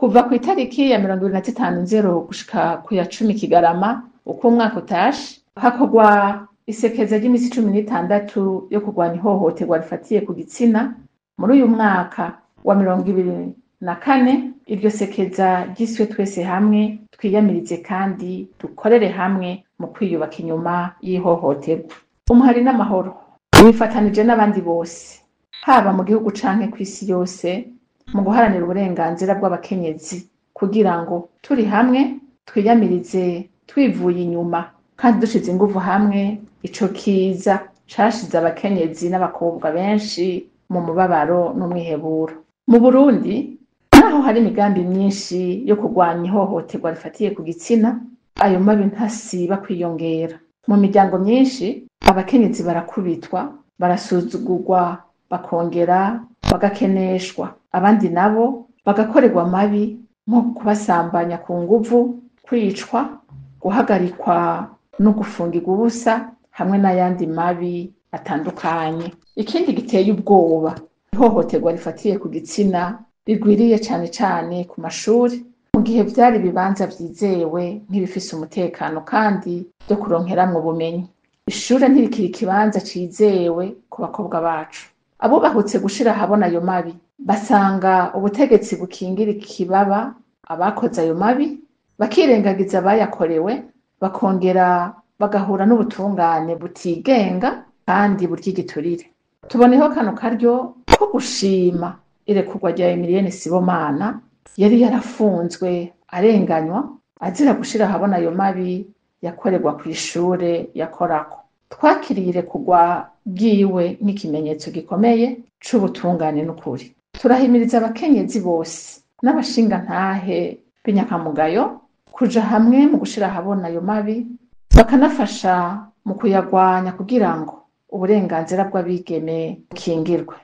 Kuva kw'itariki ya 25/0 gushika ku ya 10 Kigarama uko umwaka utashe, hakorwa isekeza ry'imisi 16 yo kurwanya ihohoterwa rifatiye ku gitsina. Muri uyu mwaka wa 2024 iryo sekeza ryiswe twese hamwe twiyamirize kandi dukorere hamwe mu kwiyubaka inyuma y'ihohoterwa. Umuhari n'amahoro wifatanije n'abandi bose haba mu gihugu canke kw'isi yose mu guharanira uburenganzira bw'abakenyezi kugira ngo turi hamwe twiyamirize twivuye inyuma kandi dushize inguvu hamwe ico kiza cashize abakenyezi n'abakobwa benshi mu mubabaro n'umwiheburo. Mu Burundi naho hari imigambi myinshi yo kurwanya ihohoterwa rifatiye ku gitsina, ayo mabi ntasiba kwiyongera. Mu miryango myinshi abakenyezi barakubitwa, barasuzugurwa, bakongera bagakeneshwa. Abandi nabo bagakorerwa amabi nko kubasambanya ku nguvu, kwicwa, guhagarikwa no gufungirwa ubusa hamwe n'ayandi mabi atandukanye. Ikindi giteye ubwoba, ihohoterwa rifatiye ku gitsina rigwiriye cane cane ku mashuri, mu gihe vyari ibibanza vyizewe nk'ibifise umutekano kandi vyo kuronkeramwo ubumenyi. Ishure ntirikiri ikibanza cizewe ku bakobwa bacu. Abubahutse gushira ahabona ayo mabi basanga ubutegetsi bukingira ikibaba abakoze ayo mabi, bakirengagiza abayakorewe, bakongera bagahura n'ubutungane butigenga kandi buryigiturire. Tuboneho kano karyo ko gushima irekurwa rya Emilienne Sibomana yari yarafunzwe arenganywa azira gushira ahabona ayo mabi yakorerwa kw'ishure yakorako. Twakiriye irekurwa ryiwe nk'ikimenyetso gikomeye c'ubutungane n'ukuri. Turahimiriza abakenyezi bose n'abashingantahe b'inyankamugayo kuja hamwe mu gushira ahabona ayo mabi, bakanafasha mu kuyagwanya kugira ngo uburenganzira bw'abigeme bukingirwe.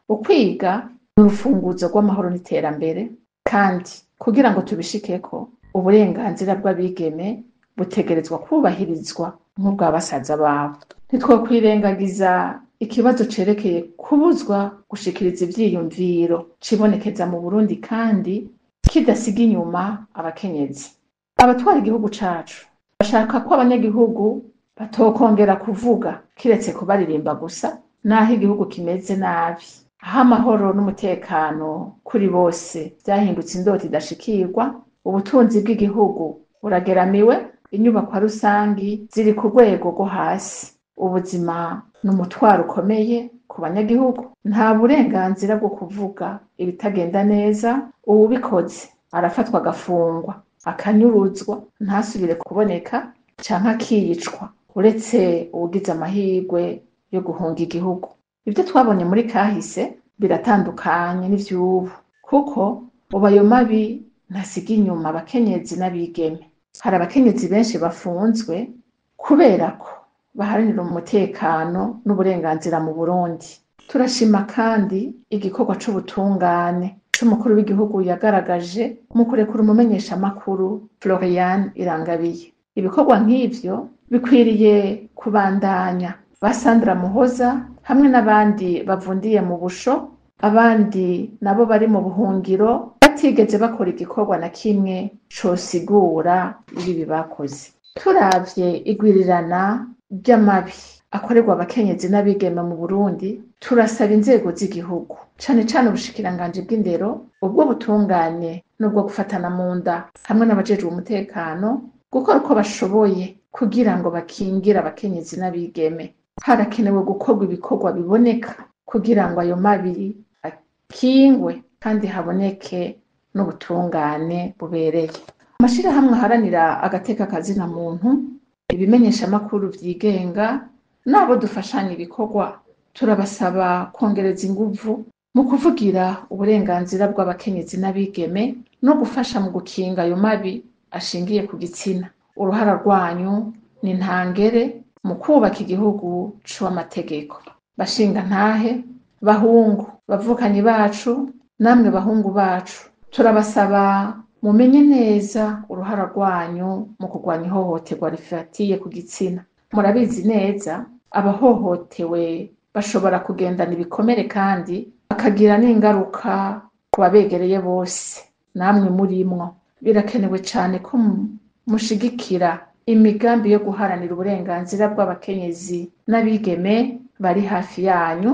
Ukwiga ni urufunguzo rw'amahoro n'iterambere, kandi kugira ngo tubishikeko uburenganzira bw'abigeme butegerezwa kubahirizwa nk'ubwa basaza babo. Ntitwokwirengagiza ikibazo cerekeye kubuzwa gushikiriza ivyiyumviro cibonekeza mu Burundi kandi kidasiga inyuma abakenyezi. Abatwara igihugu cacu bashaka ko abanyagihugu batokongera kuvuga kiretse kubaririmba gusa, naho igihugu kimeze nabi, aho amahoro n'umutekano kuri bose vyahindutse indota idashikirwa, ubutunzi bw'igihugu burageramiwe, inyubakwa rusangi ziri ku rwego rwo hasi, ubuzima n'umutwaro ukomeye ku banyagihugu. Nta burenganzira bwo kuvuga ibitagenda neza, uwubikoze arafatwa agafungwa, akanyuruzwa, ntasubire kuboneka canke akicwa, uretse uwugize amahirwe yo guhunga igihugu. Ivyo twabonye muri kahise biratandukanye n'ivy'ubu, kuko ubu ayo mabi ntasiga inyuma abakenyezi n'abigeme. Hari abakenyezi benshi bafunzwe kubera ko baharanira umutekano n'uburenganzira mu Burundi. Turashima kandi igikorwa c'ubutungane c'umukuru w'igihugu yagaragaje mu kurekura umumenyeshamakuru Florian Irangabiye. Ibikorwa nk'ivyo bikwiriye kubandanya. Ba Sandra Muhoza hamwe n'abandi bavundiye mu busho, abandi nabo bari mu buhungiro batigeze bakora igikorwa na kimwe cosigura ibibi bakoze. Turavye igwirirana ry'amabi akorerwa abakenyezi n'abigeme mu Burundi, turasaba inzego z'igihugu cane cane ubushikiranganji bw'indero, ubwo butungane n'ubwo gufatana mu nda hamwe n'abajejwe umutekano gukora uko bashoboye kugira ngo bakingire abakenyezi n'abigeme. Harakenewe gukorwa ibikorwa biboneka kugira ngo ayo mabi akingwe kandi haboneke n'ubutungane bubereye. Amashirahamwe aharanira agateka kazina muntu, ibimenyeshamakuru vyigenga n'abo dufashanya ibikorwa, turabasaba kongereza inguvu mu kuvugira uburenganzira bw'abakenyezi n'abigeme no gufasha mu gukinga ayo mabi ashingiye ku gitsina. Uruhara rwanyu ni ntangere mu kubaka igihugu c'amategeko. Bashingantahe, bahungu, bavukanyi bacu, namwe bahungu bacu, turabasaba mumenye neza uruhara rwanyu mu kurwanya ihohoterwa rifatiye ku gitsina. Murabizi neza abahohotewe bashobora kugendana ibikomere kandi bakagira n'ingaruka ku babegereye bose. namwe murimwo. Birakenewe cane ko mushigikira imigambi yo guharanira uburenganzira bw'abakenyezi n'abigeme bari hafi yanyu,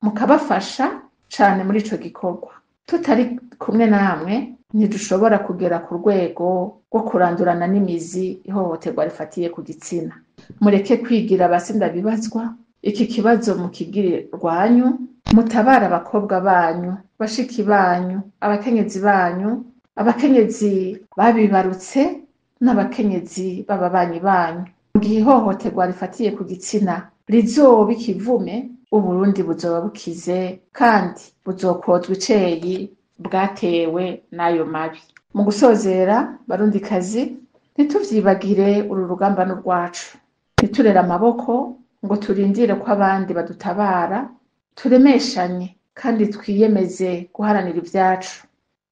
mukabafasha cane muri ico gikorwa. Tutari kumwe namwe ntidushobora kugera ku rwego rwo kurandurana n'imizi ihohoterwa rifatiye ku gitsina. Mureke kwigira abasindabibazwa, iki kibazo mukigire rwanyu, mutabara abakobwa banyu, bashiki banyu, abakenyezi banyu, abakenyezi babibarutse n'abakenyezi b'ababanyi banyu. Mu gihe ihohoterwa rifatiye ku gitsina rizoba ikivume, Uburundi buzoba bukize kandi buzokwozwa iceyi bwatewe n'ayo mabi. Mu gusozera, barundikazi, ntituvyibagire uru rugamba n'urwacu. Ntiturere amaboko ngo turindire ko abandi badutabara, turemeshanye kandi twiyemeze guharanira ivyacu.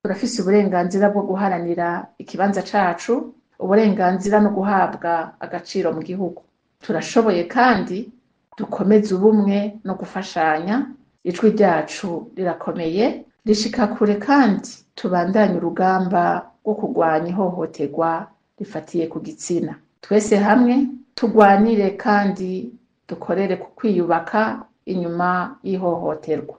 Turafise uburenganzira bwo guharanira ikibanza cacu, uburenganzira no guhabwa agaciro mu gihugu. Turashoboye kandi dukomeze ubumwe no gufashanya. Ijwi ryacu rirakomeye, rishika kure kandi tubandanye urugamba rwo kurwanya ihohoterwa rifatiye ku gitsina. Twese hamwe turwanire kandi dukorere ku kwiyubaka inyuma y'ihohoterwa.